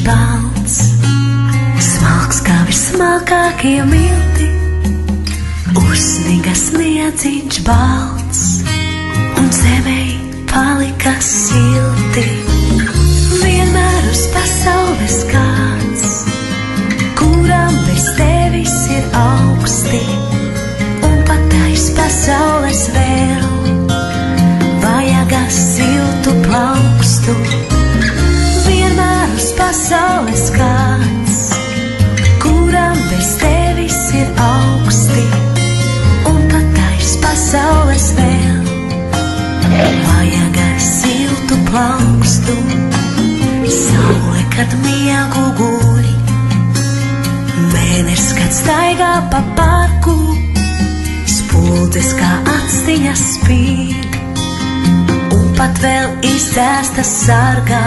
balts, smalks kā vismalkākie milti, uzsniga sniedziņš balts, un zemei palika silti. Vienmēr uz pasaules kāds, kuram bez tevis ir augsti, un pat aiz pasaules vēl vajag siltu plaukstu. Vienmēr uz pasaules kāds, kuram bez tevis ir augsti, un pat aiz pasaules vēl vajag siltu plaukstu. Saule, kad miegu guļ, mēnesis, kad staigā pa parku, spuldzes kā actiņas spīd, un pat vēl izdzēstas sargā.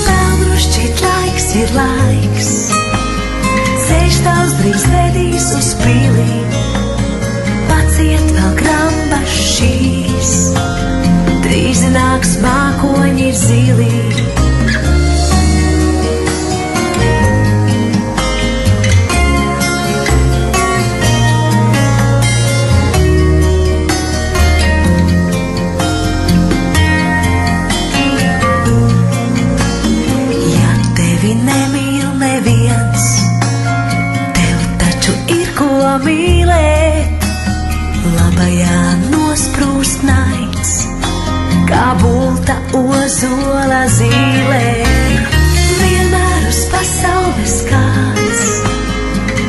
Pelnrušķīt laiks ir laiks, ceļš tavs drīz vedīs uz pili, paciet vēl grambas šīs, drīz nāks mākoņi zili. Mīlēt, labajā nosprūst naids, kā bulta ozola zīlē. Vienmēr uz pasaules kāds,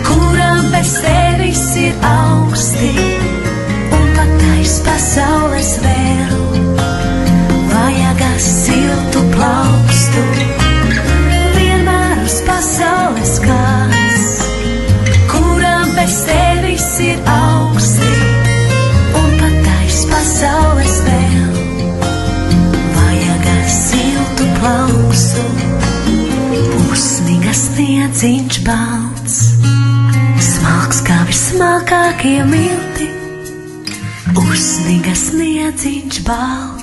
kuram bez tevis ir augsti, un pat aiz pasaules vēl vajag siltu plaukstu. Vienmēr uz pasaules kāds, bez tevis ir augsti, un pat aiz pasaules vēl vajag siltu plaukstu. Uzsniga sniedziņš balts, smalks kā vismalkākie milti, uzsniga sniedziņš balts.